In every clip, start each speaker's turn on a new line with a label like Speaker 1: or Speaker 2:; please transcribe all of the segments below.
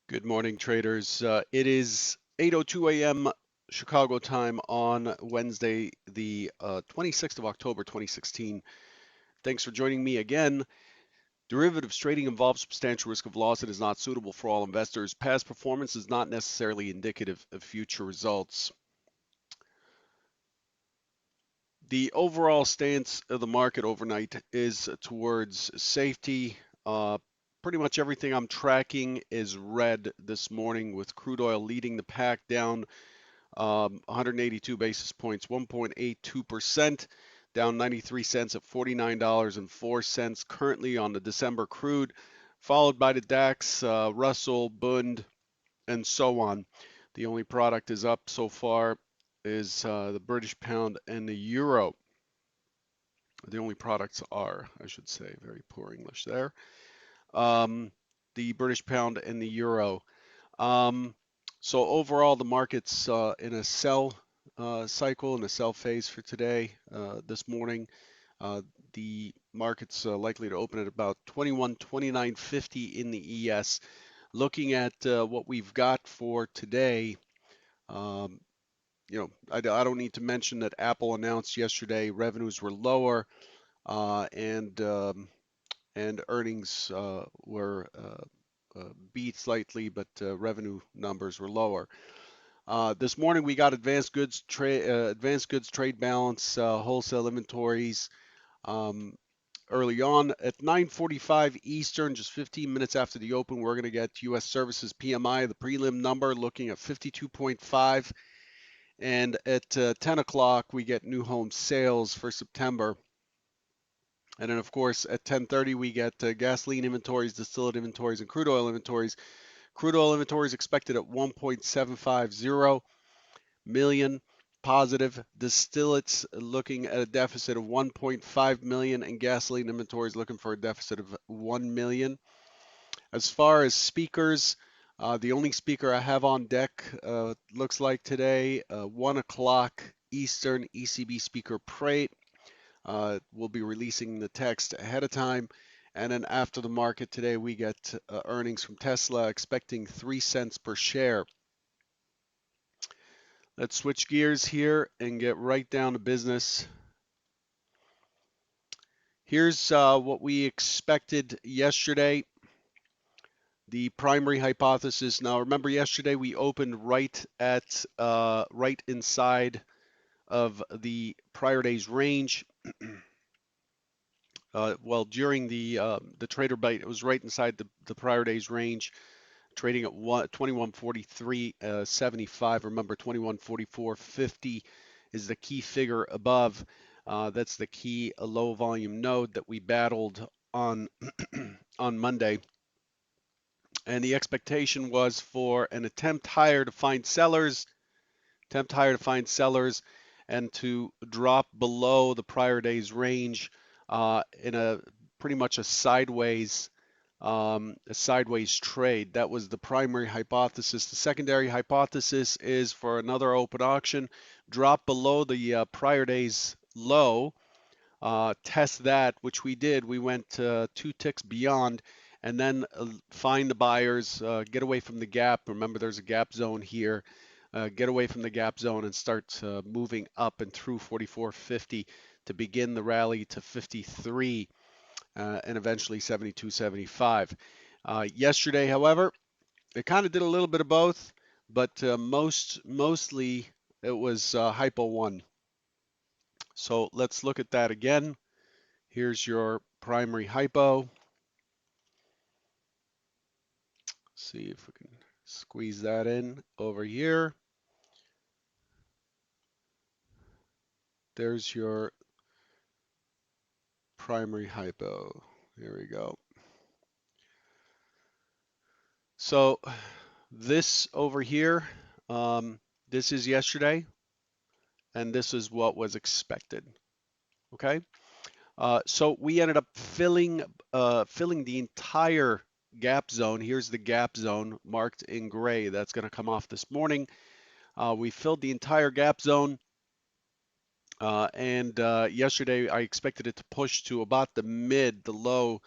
Speaker 1: Good morning, traders. It is 8:02 a.m. Chicago time on Wednesday, the 26th of October, 2016. Thanks for joining me again. Derivatives trading involves substantial risk of loss and is not suitable for all investors. Past performance is not necessarily indicative of future results. The overall stance of the market overnight is towards safety. Pretty much everything I'm tracking is red this morning, with crude oil leading the pack down 182 basis points, 1.82%, down 93 cents at $49.04 currently on the December crude, followed by the DAX, Russell, Bund, and so on. The only product is up so far is the British pound and the euro. The only products are, I should say, very poor English there. Um, the British pound and the euro. Um, so overall, the market's in a sell cycle, in a sell phase for today, this morning. Uh, the market's likely to open at about 2129.50 in the ES. Looking at what we've got for today, um, I don't need to mention that Apple announced yesterday revenues were lower, and earnings were beat slightly, but revenue numbers were lower. This morning we got advanced goods trade balance, wholesale inventories. Um, Early on at 9:45 Eastern, just 15 minutes after the open, we're going to get U.S. Services PMI, the prelim number, looking at 52.5, and at 10 o'clock we get new home sales for September. And then, of course, at 10:30 we get gasoline inventories, distillate inventories, and crude oil inventories. Crude oil inventories expected at 1.750 million positive. Distillates looking at a deficit of 1.5 million, and gasoline inventories looking for a deficit of 1 million. As far as speakers, the only speaker I have on deck looks like today, 1 o'clock Eastern, ECB speaker Prate. We'll be releasing the text ahead of time. And then after the market today, we get earnings from Tesla, expecting 3 cents per share. Let's switch gears here and get right down to business. Here's what we expected yesterday. The primary hypothesis. Now, remember, yesterday we opened right inside of the prior day's range. Well, during the trader bite, it was right inside the prior day's range, trading at 2143.75. Remember, 2144.50 is the key figure above. That's the key low volume node that we battled on on Monday. And the expectation was for an attempt higher to find sellers, and to drop below the prior day's range in a pretty much a sideways trade. That was the primary hypothesis. The secondary hypothesis is for another open auction, drop below the prior day's low, test that, which we did. We went 2 ticks beyond, and then find the buyers, get away from the gap. Remember, there's a gap zone here. Get away from the gap zone and start moving up and through 44.50 to begin the rally to 53 and eventually 72.75. Yesterday, however, it kind of did a little bit of both, but mostly it was hypo 1. So let's look at that again. Here's your primary hypo. See if we can squeeze that in over here. There's your primary hypo. Here we go. So this over here, this is yesterday, and this is what was expected. Okay, so we ended up filling the entire gap zone. Here's the gap zone marked in gray. That's going to come off this morning. We filled the entire gap zone. And yesterday I expected it to push to about the mid. The low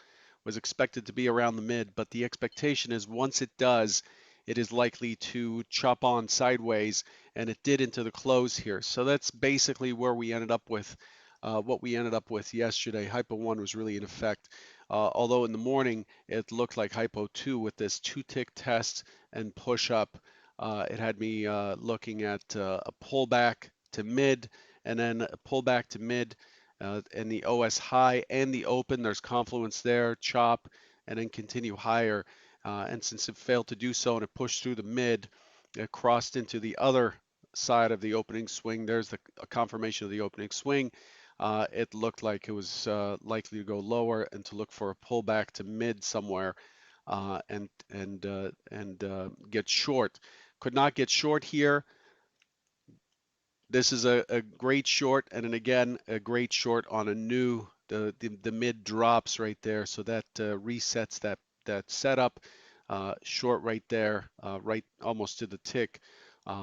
Speaker 1: was expected to be around the mid, but the expectation is once it does, it is likely to chop on sideways, and it did into the close here. So that's basically where we ended up with what we ended up with yesterday. Hypo 1 was really in effect, although in the morning it looked like Hypo 2 with this 2-tick test and push up. It had me looking at a pullback to mid and then a pullback to mid and the OS high and the open. There's confluence there, chop, and then continue higher. And since it failed to do so and it pushed through the mid, it crossed into the other side of the opening swing. There's the confirmation of the opening swing. It looked like it was likely to go lower and to look for a pullback to mid somewhere and get short. Could not get short here. This is a great short, and then again a great short on a new the mid drops right there, so that resets that setup. Short right there, right almost to the tick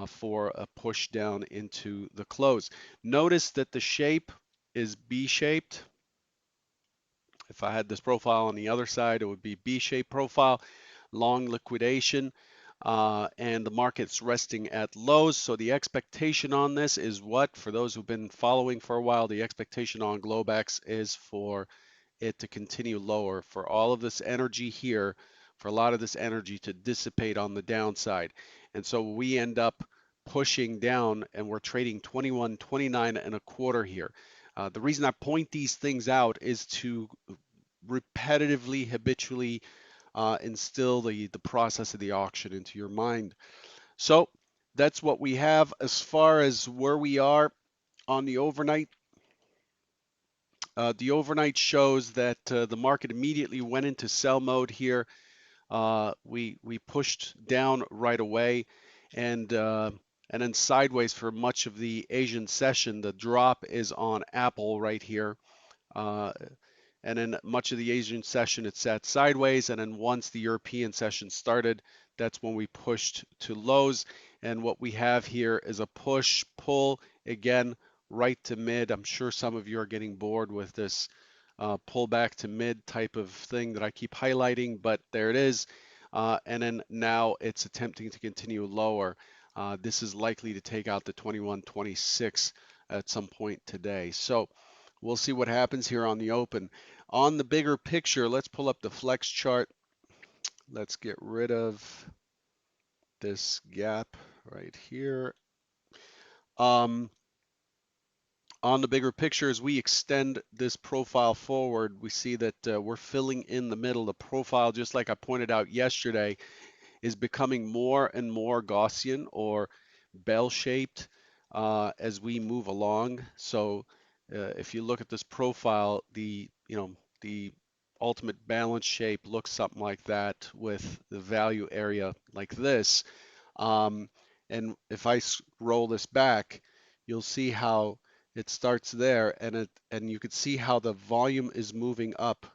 Speaker 1: for a push down into the close. Notice that the shape is B-shaped. If I had this profile on the other side, it would be B-shaped profile, long liquidation, and the market's resting at lows. So the expectation on this is what? For those who've been following for a while, the expectation on Globex is for it to continue lower, for all of this energy here, for a lot of this energy to dissipate on the downside. And so we end up pushing down and we're trading 21.29 and a quarter here. The reason I point these things out is to repetitively, habitually instill the process of the auction into your mind. So that's what we have as far as where we are on the overnight. The overnight shows that the market immediately went into sell mode here. We pushed down right away, and then sideways for much of the Asian session. The drop is on Apple right here. Uh, and then much of the Asian session, it sat sideways. And then once the European session started, that's when we pushed to lows. And what we have here is a push, pull, again, right to mid. I'm sure some of you are getting bored with this pull back to mid type of thing that I keep highlighting, but there it is. And then now it's attempting to continue lower. This is likely to take out the 21.26 at some point today. So we'll see what happens here on the open. On the bigger picture, let's pull up the flex chart. Let's get rid of this gap right here. On the bigger picture, as we extend this profile forward, we see that we're filling in the middle. The profile, just like I pointed out yesterday, is becoming more and more Gaussian or bell-shaped as we move along. So if you look at this profile, the ultimate balance shape looks something like that with the value area like this. Um, and if I roll this back, you'll see how it starts there, and you can see how the volume is moving up.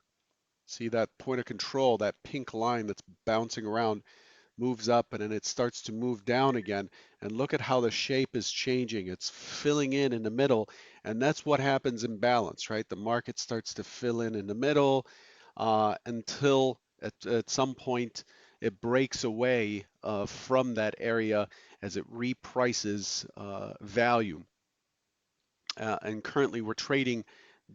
Speaker 1: See that point of control, that pink line that's bouncing around, moves up and then it starts to move down again. And look at how the shape is changing. It's filling in the middle, and that's what happens in balance, right? The market starts to fill in the middle until at some point it breaks away from that area as it reprices value. And currently we're trading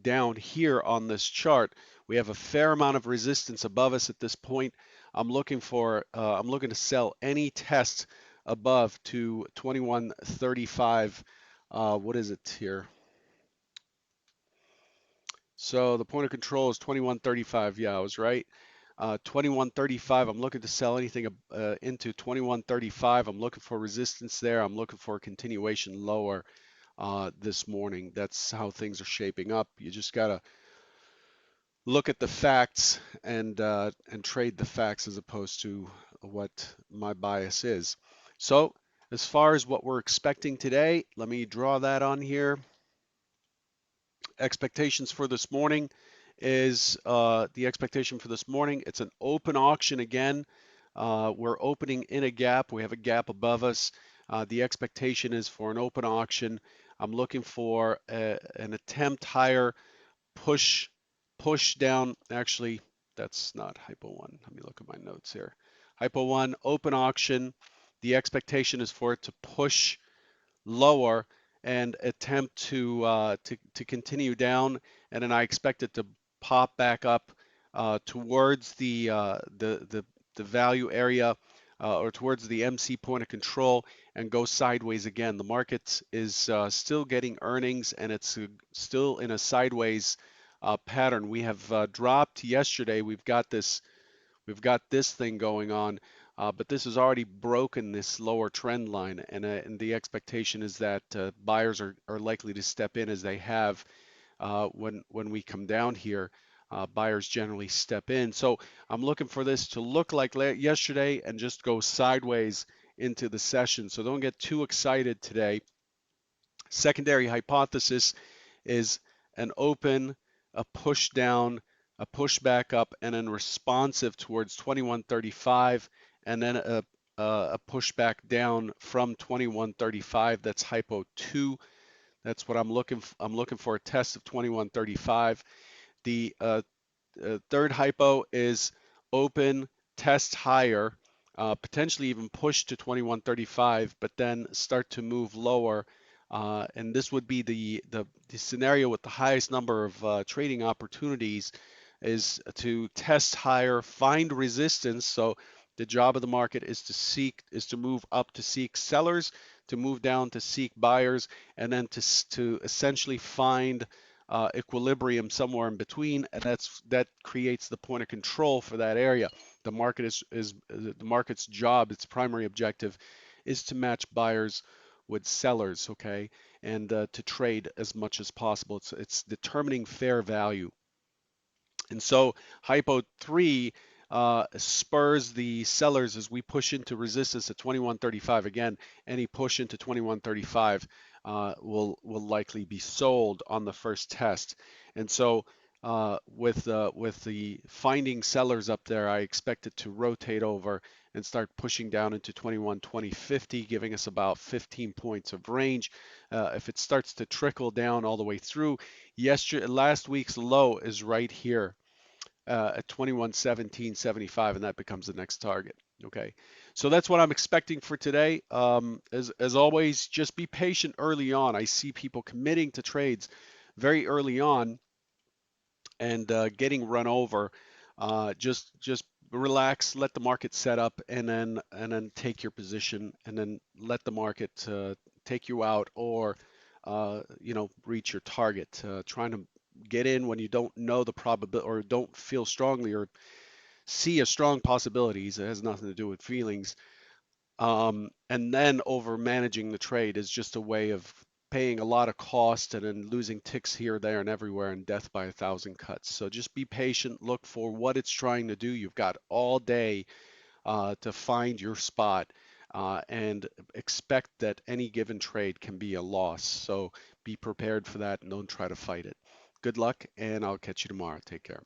Speaker 1: down here on this chart. We have a fair amount of resistance above us at this point. I'm looking to sell any test above to 2135. What is it here? So the point of control is 2135. Yeah, I was right. 2135. I'm looking to sell anything into 2135. I'm looking for resistance there. I'm looking for a continuation lower this morning. That's how things are shaping up. You just gotta look at the facts and trade the facts as opposed to what my bias is. So as far as what we're expecting today, let me draw that on here. Expectations for this morning is the expectation for this morning. It's an open auction again. We're opening in a gap. We have a gap above us. The expectation is for an open auction. I'm looking for an attempt higher, push down. Actually, that's not hypo one. Let me look at my notes here. Hypo 1, open auction. The expectation is for it to push lower and attempt to continue down, and then I expect it to pop back up towards the value area or towards the MC point of control and go sideways again. The market is still getting earnings and it's still in a sideways pattern. We have dropped yesterday. We've got this thing going on, but this has already broken this lower trend line, and the expectation is that buyers are likely to step in as they have when we come down here. Buyers generally step in. So I'm looking for this to look like yesterday and just go sideways into the session. So don't get too excited today. Secondary hypothesis is an open, a push down, a push back up, and then responsive towards 2135, and then a push back down from 2135. That's hypo 2. That's what I'm looking for. I'm looking for a test of 2135. The third hypo is open, test higher, potentially even push to 2135, but then start to move lower. And this would be the scenario with the highest number of trading opportunities is to test higher, find resistance. So the job of the market is to move up to seek sellers, to move down to seek buyers, and then to essentially find equilibrium somewhere in between, and that creates the point of control for that area. The market is the market's job, its primary objective, is to match buyers with sellers, okay, and to trade as much as possible. It's determining fair value. And so hypo 3 spurs the sellers as we push into resistance at 2135. Again, any push into 2135 will likely be sold on the first test. And so with the finding sellers up there, I expect it to rotate over and start pushing down into 2120.50, giving us about 15 points of range. If it starts to trickle down all the way through, last week's low is right here at 2117.75, and that becomes the next target. Okay, so that's what I'm expecting for today. As always, just be patient early on. I see people committing to trades very early on and getting run over. Just relax, let the market set up, and then take your position, and then let the market take you out, or reach your target. Trying to get in when you don't know the probability or don't feel strongly or see a strong possibilities. It has nothing to do with feelings. And then over managing the trade is just a way of paying a lot of cost and then losing ticks here, there, and everywhere, and death by a thousand cuts. So just be patient, look for what it's trying to do. You've got all day to find your spot, and expect that any given trade can be a loss. So be prepared for that and don't try to fight it. Good luck, and I'll catch you tomorrow. Take care.